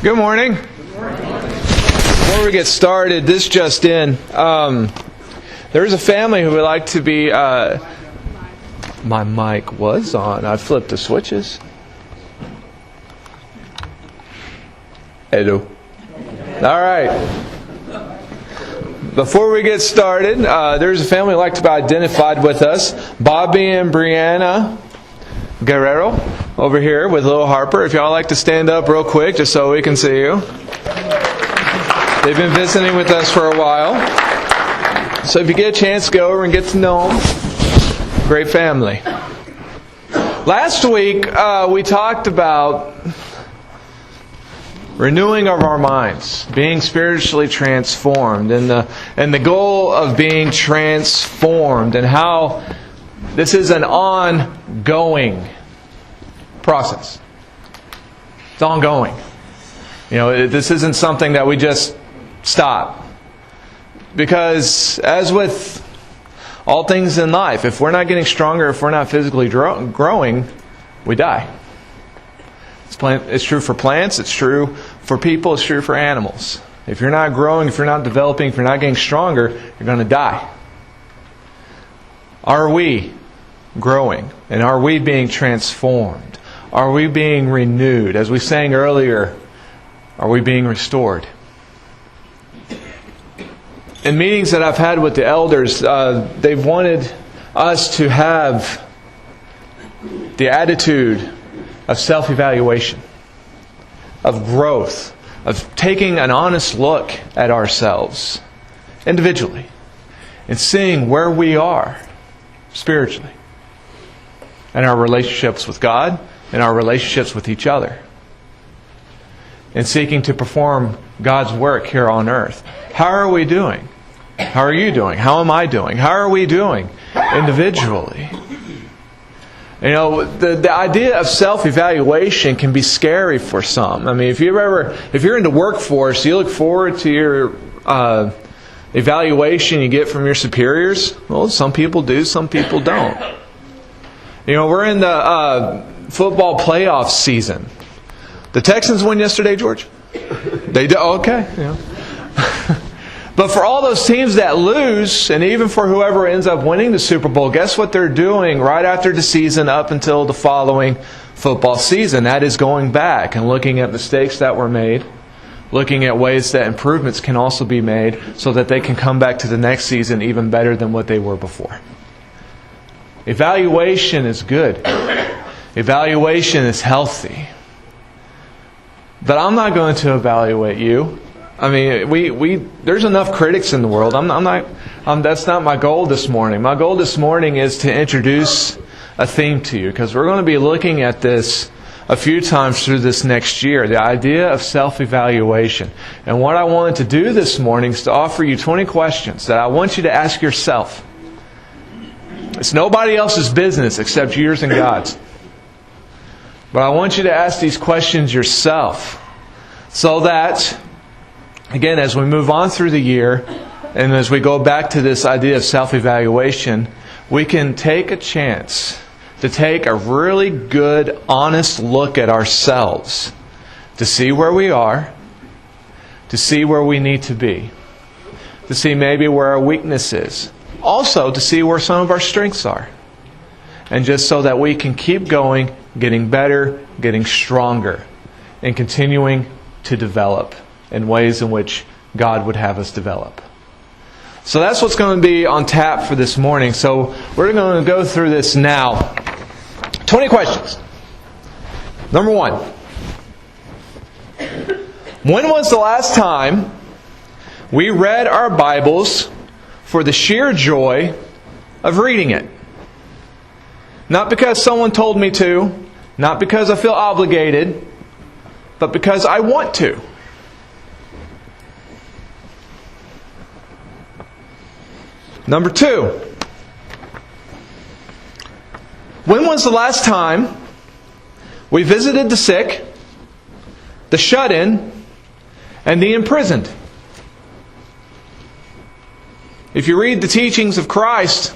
Good morning. Before we get started, this just in. There's a family who would like to be... my mic was on. I flipped the switches. Hello. All right. Before we get started, there's a family who would like to be identified with us. Bobby and Brianna Guerrero over here with little Harper. If y'all like to stand up real quick just so we can see you. They've been visiting with us for a while. So if you get a chance, go over and get to know them. Great family. Last week, we talked about renewing of our minds, being spiritually transformed, and the goal of being transformed, and how this is an ongoing process. It's ongoing. You know, this isn't something that we just stop. Because as with all things in life, if we're not getting stronger, if we're not physically growing, we die. It's true for plants, it's true for people, it's true for animals. If you're not growing, if you're not developing, if you're not getting stronger, you're going to die. Are we growing? And are we being transformed? Are we being renewed? As we sang earlier, are we being restored? In meetings that I've had with the elders, they've wanted us to have the attitude of self-evaluation, of growth, of taking an honest look at ourselves individually and seeing where we are spiritually and our relationships with God and our relationships with each other, and seeking to perform God's work here on earth. How are we doing? How are you doing? How am I doing? How are we doing individually? You know, the idea of self-evaluation can be scary for some. I mean, if you're in the workforce, you look forward to your evaluation you get from your superiors. Well, some people do, some people don't. You know, we're in the football playoff season. The Texans won yesterday, George? They do? Okay. Yeah. But for all those teams that lose, and even for whoever ends up winning the Super Bowl, guess what they're doing right after the season up until the following football season? That is going back and looking at mistakes that were made, looking at ways that improvements can also be made so that they can come back to the next season even better than what they were before. Evaluation is good. Evaluation is healthy. But I'm not going to evaluate you. I mean, there's enough critics in the world. That's not my goal this morning. My goal this morning is to introduce a theme to you, because we're going to be looking at this a few times through this next year, the idea of self-evaluation. And what I wanted to do this morning is to offer you 20 questions that I want you to ask yourself. It's nobody else's business except yours and God's. But I want you to ask these questions yourself, so that, again, as we move on through the year, and as we go back to this idea of self-evaluation, we can take a chance to take a really good, honest look at ourselves, to see where we are, to see where we need to be, to see maybe where our weakness is, also to see where some of our strengths are, and just so that we can keep going, getting better, getting stronger, and continuing to develop in ways in which God would have us develop. So that's what's going to be on tap for this morning. So we're going to go through this now. 20 questions. Number 1. When was the last time we read our Bibles for the sheer joy of reading it? Not because someone told me to, not because I feel obligated, but because I want to. Number 2. When was the last time we visited the sick, the shut-in, and the imprisoned? If you read the teachings of Christ,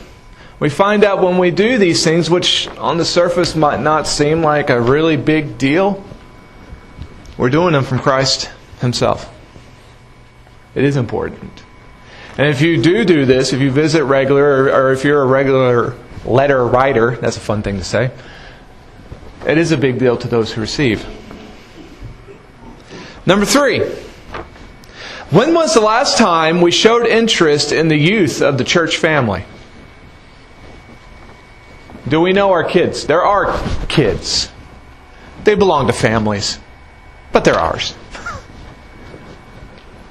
we find out when we do these things, which on the surface might not seem like a really big deal, We're doing them from Christ Himself. It is important. And if you do this, if you visit regular, or if you're a regular letter writer, that's a fun thing to say, it is a big deal to those who receive. Number 3. When was the last time we showed interest in the youth of the church family? Do we know our kids? They're our kids. They belong to families, but they're ours.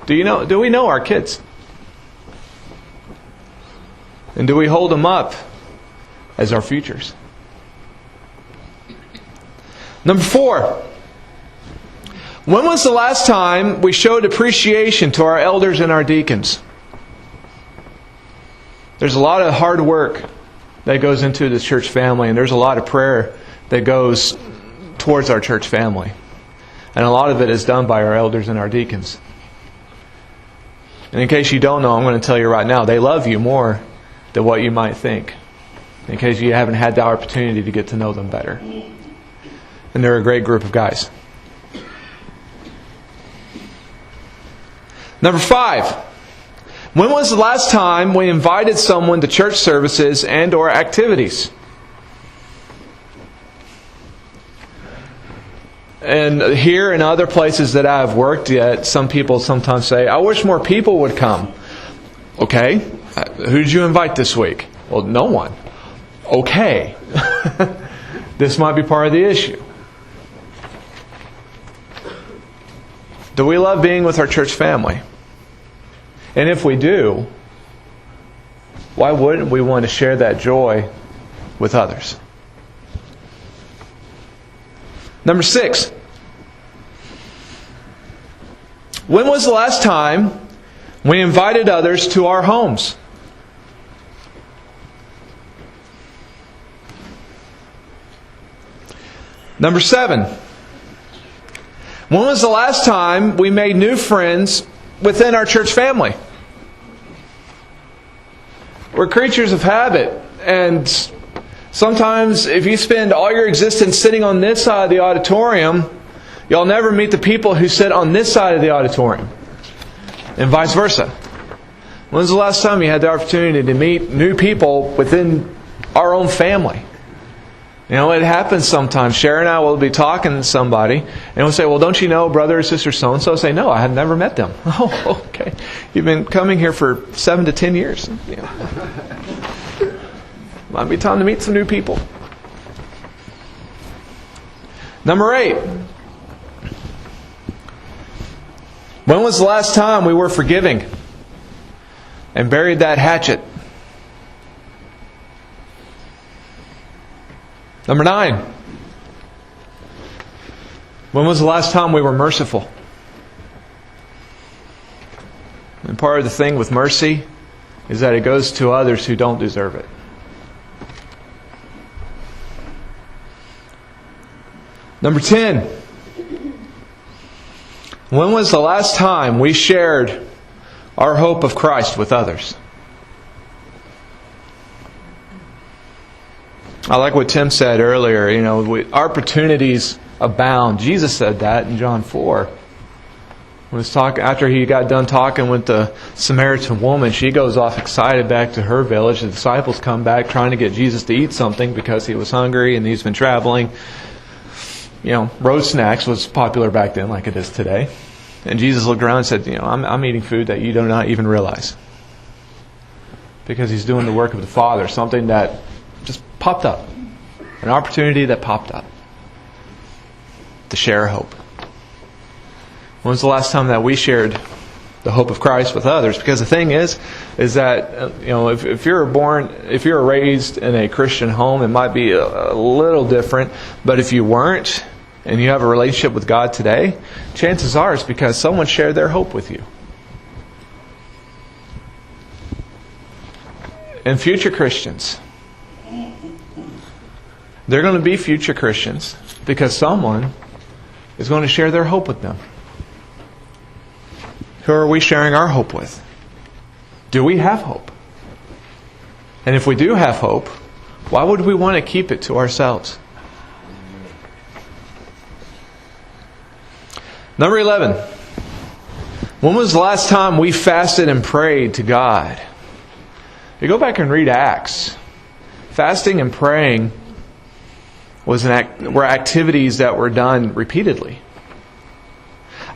Do we know our kids? And do we hold them up as our futures? Number 4. When was the last time we showed appreciation to our elders and our deacons? There's a lot of hard work that goes into the church family, and there's a lot of prayer that goes towards our church family. And a lot of it is done by our elders and our deacons. And in case you don't know, I'm going to tell you right now, they love you more than what you might think. In case you haven't had the opportunity to get to know them better. And they're a great group of guys. Number 5. When was the last time we invited someone to church services and or activities? And here and other places that I've worked at, some people sometimes say, I wish more people would come. Okay, who did you invite this week? Well, no one. Okay. This might be part of the issue. Do we love being with our church family? And if we do, why wouldn't we want to share that joy with others? Number 6. When was the last time we invited others to our homes? Number 7. When was the last time we made new friends within our church family? We're creatures of habit, and sometimes if you spend all your existence sitting on this side of the auditorium, you'll never meet the people who sit on this side of the auditorium, and vice versa. When's the last time you had the opportunity to meet new people within our own family? You know, it happens sometimes. Sharon and I will be talking to somebody, and we'll say, well, don't you know brother or sister so-and-so? I'll say, no, I have never met them. Oh, okay. You've been coming here for 7 to 10 years. Yeah. Might be time to meet some new people. Number 8. When was the last time we were forgiving and buried that hatchet? Number 9. When was the last time we were merciful? And part of the thing with mercy is that it goes to others who don't deserve it. Number 10. When was the last time we shared our hope of Christ with others? I like what Tim said earlier. You know, opportunities abound. Jesus said that in John 4. After he got done talking with the Samaritan woman, she goes off excited back to her village. The disciples come back trying to get Jesus to eat something because he was hungry and he's been traveling. You know, road snacks was popular back then like it is today. And Jesus looked around and said, you know, I'm eating food that you do not even realize. Because he's doing the work of the Father, something that just popped up. An opportunity that popped up. To share hope. When was the last time that we shared the hope of Christ with others? Because the thing is that, you know, if you're raised in a Christian home, it might be a little different. But if you weren't, and you have a relationship with God today, chances are it's because someone shared their hope with you. And future Christians, they're going to be future Christians because someone is going to share their hope with them. Who are we sharing our hope with? Do we have hope? And if we do have hope, why would we want to keep it to ourselves? Number 11. When was the last time we fasted and prayed to God? You go back and read Acts. Fasting and praying were activities that were done repeatedly.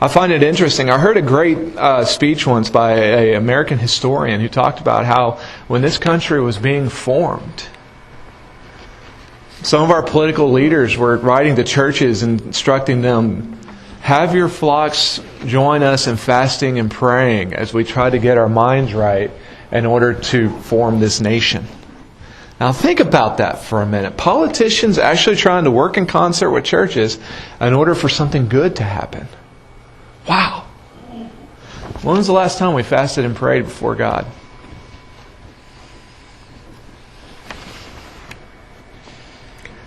I find it interesting. I heard a great speech once by an American historian who talked about how when this country was being formed, some of our political leaders were writing to churches and instructing them, have your flocks join us in fasting and praying as we try to get our minds right in order to form this nation. Now think about that for a minute. Politicians actually trying to work in concert with churches in order for something good to happen. Wow. When was the last time we fasted and prayed before God?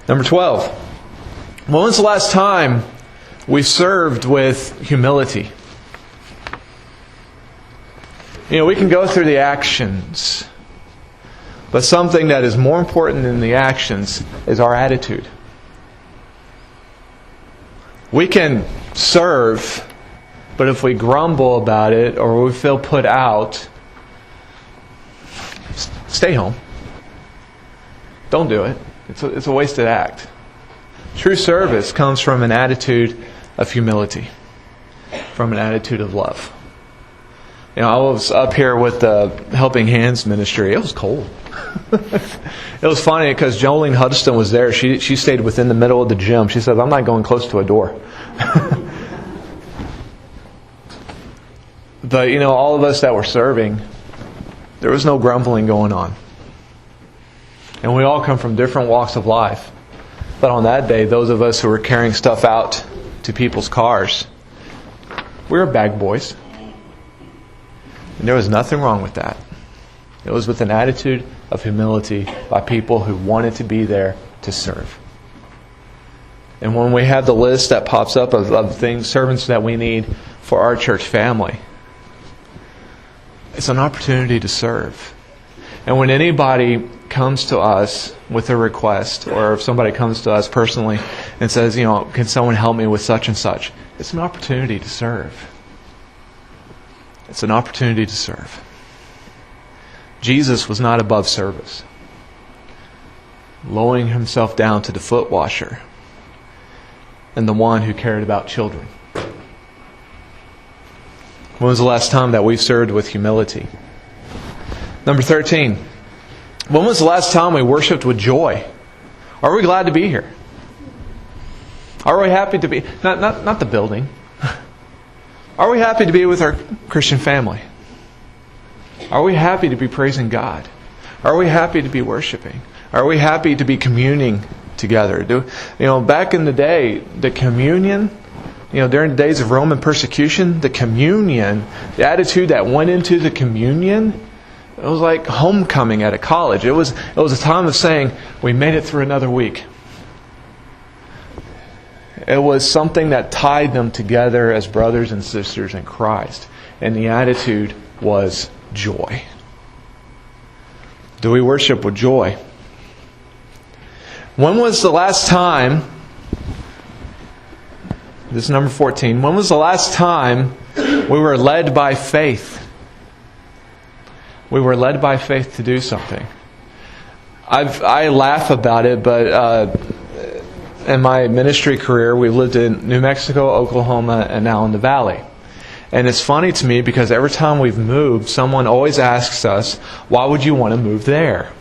Number 12. When was the last time we served with humility? We can go through the actions, but something that is more important than the actions is our attitude. We can serve, but if we grumble about it or we feel put out, stay home. Don't do it. It's a wasted act. True service comes from an attitude of humility, from an attitude of love. I was up here with the Helping Hands ministry. It was cold. It was funny because Jolene Huddleston was there. She stayed within the middle of the gym. She said, I'm not going close to a door. But, all of us that were serving, there was no grumbling going on. And we all come from different walks of life. But on that day, those of us who were carrying stuff out to people's cars, we were bag boys. And there was nothing wrong with that. It was with an attitude of humility by people who wanted to be there to serve. And when we have the list that pops up of things, servants that we need for our church family, it's an opportunity to serve. And when anybody comes to us with a request, or if somebody comes to us personally and says, can someone help me with such and such? It's an opportunity to serve. It's an opportunity to serve. Jesus was not above service, lowering himself down to the foot washer and the one who cared about children. When was the last time that we served with humility? Number 13. When was the last time we worshiped with joy? Are we glad to be here? Are we happy to be... Not the building. Are we happy to be with our Christian family? Are we happy to be praising God? Are we happy to be worshiping? Are we happy to be communing together? Back in the day, the communion, during the days of Roman persecution, the communion, the attitude that went into the communion, it was like homecoming at a college. It was a time of saying, we made it through another week. It was something that tied them together as brothers and sisters in Christ. And the attitude was joy. Do we worship with joy? When was the last time, this is number 14, when was the last time we were led by faith? We were led by faith to do something. I laugh about it, but in my ministry career, we lived in New Mexico, Oklahoma, and now in the Valley. And it's funny to me because every time we've moved, someone always asks us, why would you want to move there?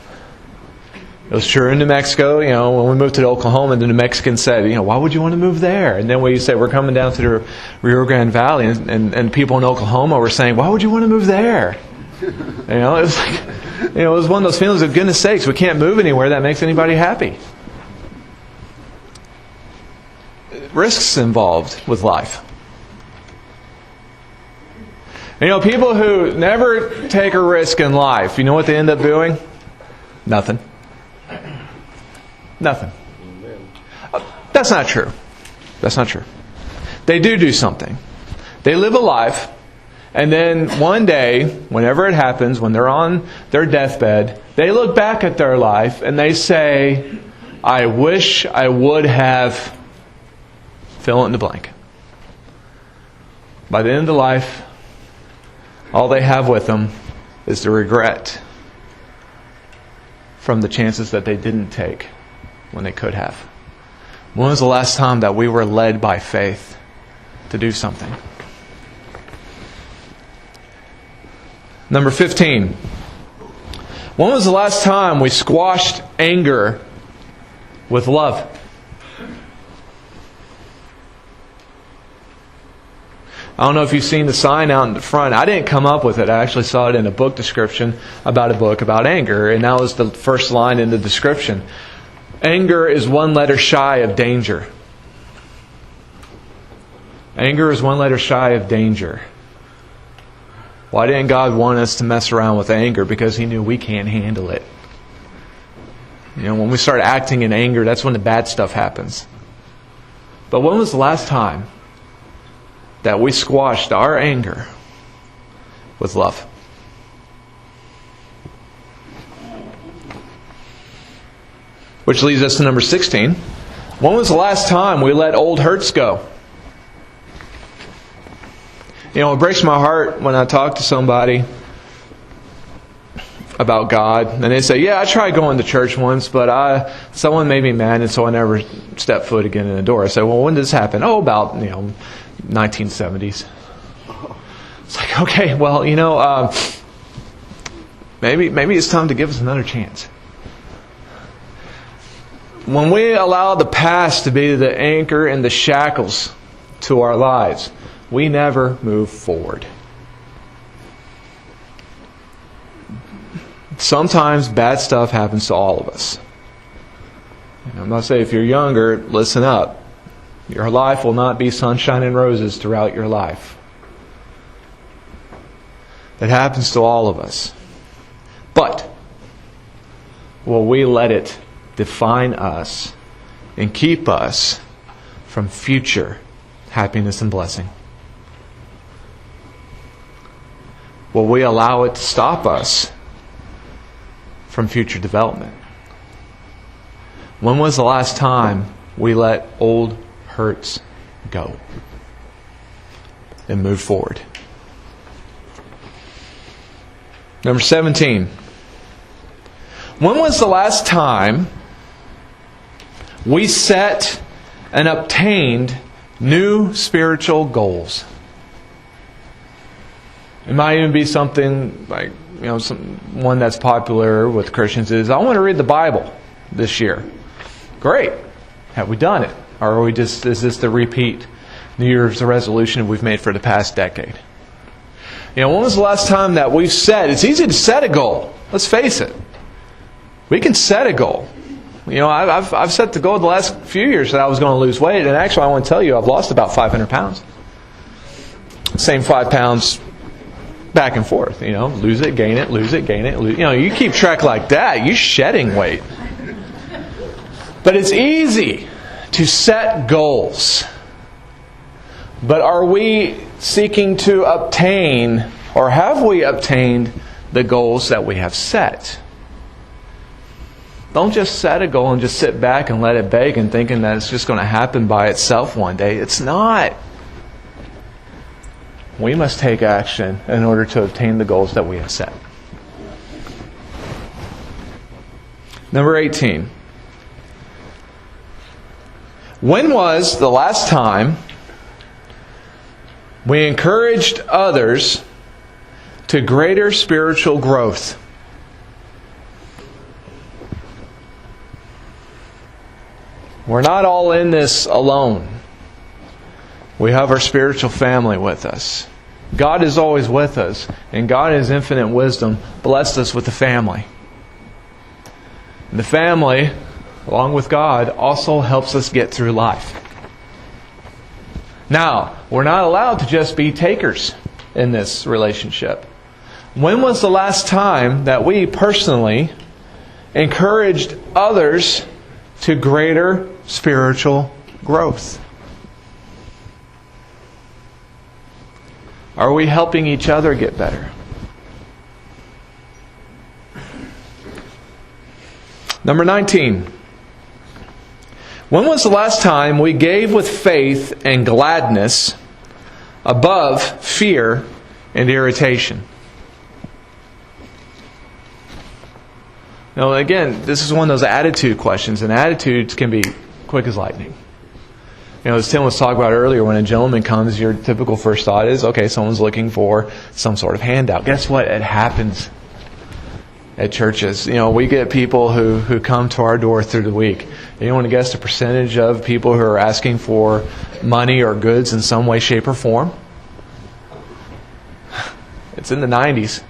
It was true in New Mexico, when we moved to Oklahoma, the New Mexicans said, why would you want to move there? And then we said, we're coming down to the Rio Grande Valley, and people in Oklahoma were saying, why would you want to move there? It was like, it was one of those feelings of, goodness sakes, we can't move anywhere that makes anybody happy. Risks involved with life. People who never take a risk in life, you know what they end up doing? Nothing. Nothing. That's not true. That's not true. They do something. They live a life, and then one day, whenever it happens, when they're on their deathbed, they look back at their life and they say, I wish I would have... fill in the blank. By the end of life, all they have with them is the regret from the chances that they didn't take when they could have. When was the last time that we were led by faith to do something? Number 15. When was the last time we squashed anger with love? I don't know if you've seen the sign out in the front. I didn't come up with it. I actually saw it in a book description about a book about anger. And that was the first line in the description. Anger is one letter shy of danger. Anger is one letter shy of danger. Why didn't God want us to mess around with anger? Because He knew we can't handle it. When we start acting in anger, that's when the bad stuff happens. But when was the last time that we squashed our anger with love? Which leads us to number 16. When was the last time we let old hurts go? It breaks my heart when I talk to somebody about God, and they say, yeah, I tried going to church once, but someone made me mad, and so I never stepped foot again in the door. I say, well, when did this happen? Oh, about, 1970s. It's like, okay, well, maybe it's time to give us another chance. When we allow the past to be the anchor and the shackles to our lives, we never move forward. Sometimes bad stuff happens to all of us. I'm not saying if you're younger, listen up. Your life will not be sunshine and roses throughout your life. It happens to all of us. But will we let it define us and keep us from future happiness and blessing? Will we allow it to stop us from future development? When was the last time we let old hurts go and move forward? Number 17. When was the last time we set and obtained new spiritual goals? It might even be something like, one that's popular with Christians is, I want to read the Bible this year. Great. Have we done it? Or is this the repeat New Year's resolution we've made for the past decade? When was the last time that we've said, it's easy to set a goal. Let's face it. We can set a goal. I've set the goal the last few years that I was going to lose weight. And actually, I want to tell you, I've lost about 500 pounds. Same 5 pounds back and forth. Lose it, gain it, lose it, gain it. You keep track like that, you're shedding weight. But it's easy to set goals. But are we seeking to obtain, or have we obtained the goals that we have set? Don't just set a goal and just sit back and let it bake and thinking that it's just going to happen by itself one day. It's not. We must take action in order to obtain the goals that we have set. Number 18. When was the last time we encouraged others to greater spiritual growth? We're not all in this alone. We have our spiritual family with us. God is always with us, and God in His infinite wisdom blessed us with a family. And the family, along with God, also helps us get through life. Now, we're not allowed to just be takers in this relationship. When was the last time that we personally encouraged others to greater spiritual growth? Are we helping each other get better? Number 19. When was the last time we gave with faith and gladness above fear and irritation. Now, again, this is one of those attitude questions, and attitudes can be quick as lightning. As Tim was talking about earlier, when a gentleman comes, your typical first thought is, okay, someone's looking for some sort of handout. Guess what? It happens at churches. We get people who come to our door through the week. You want to guess the percentage of people who are asking for money or goods in some way, shape, or form? It's in the 90s.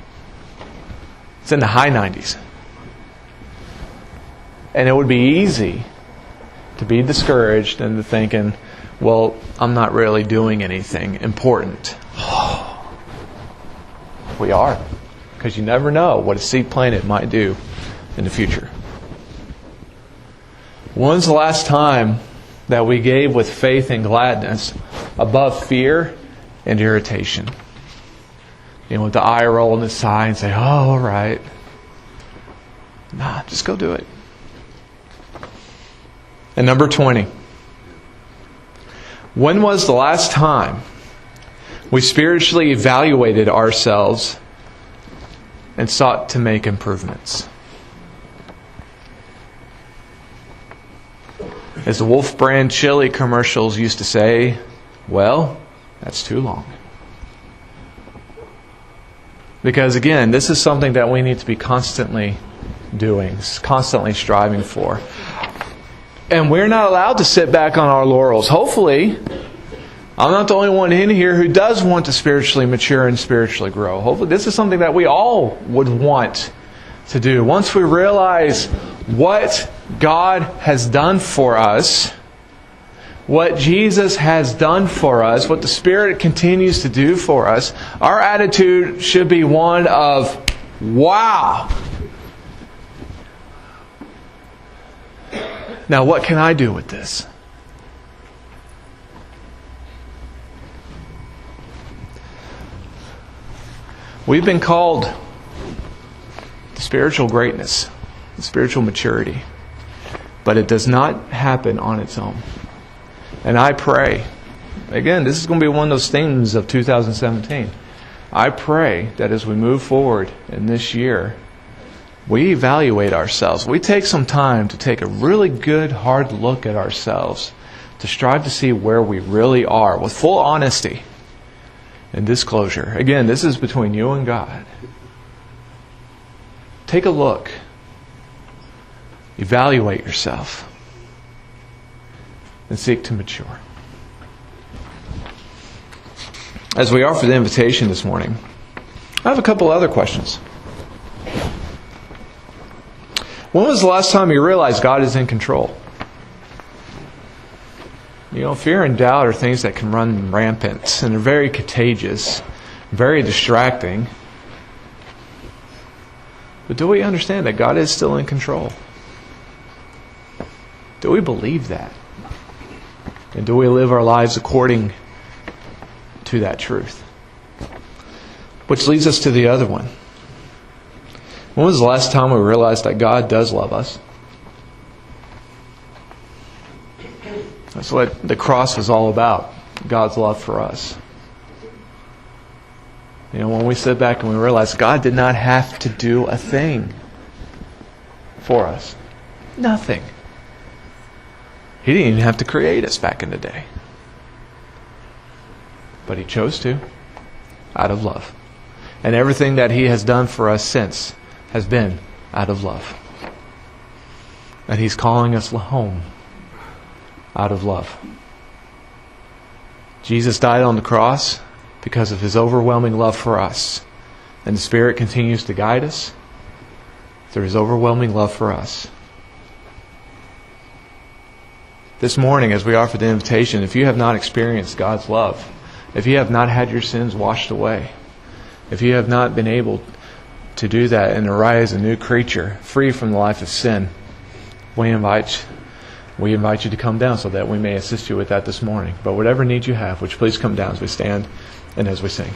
It's in the high 90s. And it would be easy to be discouraged and to thinking, well, I'm not really doing anything important. We are. Because you never know what a seed planted might do in the future. When's the last time that we gave with faith and gladness above fear and irritation? With the eye roll and the sigh and say, oh, all right. Nah, just go do it. And number 20. When was the last time we spiritually evaluated ourselves and sought to make improvements? As the Wolf brand chili commercials used to say, well, that's too long. Because again, this is something that we need to be constantly doing, constantly striving for. And we're not allowed to sit back on our laurels. Hopefully, I'm not the only one in here who does want to spiritually mature and spiritually grow. Hopefully, this is something that we all would want to do. Once we realize what God has done for us, what Jesus has done for us, what the Spirit continues to do for us, our attitude should be one of, wow! Now, what can I do with this? We've been called to spiritual greatness, spiritual maturity, but it does not happen on its own. And I pray, again, this is going to be one of those themes of 2017. I pray that as we move forward in this year, we evaluate ourselves. We take some time to take a really good, hard look at ourselves, to strive to see where we really are with full honesty and disclosure. Again, this is between you and God. Take a look. Evaluate yourself. And seek to mature. As we offer the invitation this morning, I have a couple other questions. When was the last time you realized God is in control? Fear and doubt are things that can run rampant, and they're very contagious, very distracting. But do we understand that God is still in control? Do we believe that? And do we live our lives according to that truth? Which leads us to the other one. When was the last time we realized that God does love us? That's what the cross was all about, God's love for us. When we sit back and we realize God did not have to do a thing for us. Nothing. He didn't even have to create us back in the day. But He chose to, out of love. And everything that He has done for us since has been out of love. And He's calling us home out of love. Jesus died on the cross because of His overwhelming love for us. And the Spirit continues to guide us through His overwhelming love for us. This morning, as we offer the invitation, if you have not experienced God's love, if you have not had your sins washed away, if you have not been able to do that and arise a new creature, free from the life of sin, we invite you to come down so that we may assist you with that this morning. But whatever need you have, would you please come down as we stand and as we sing.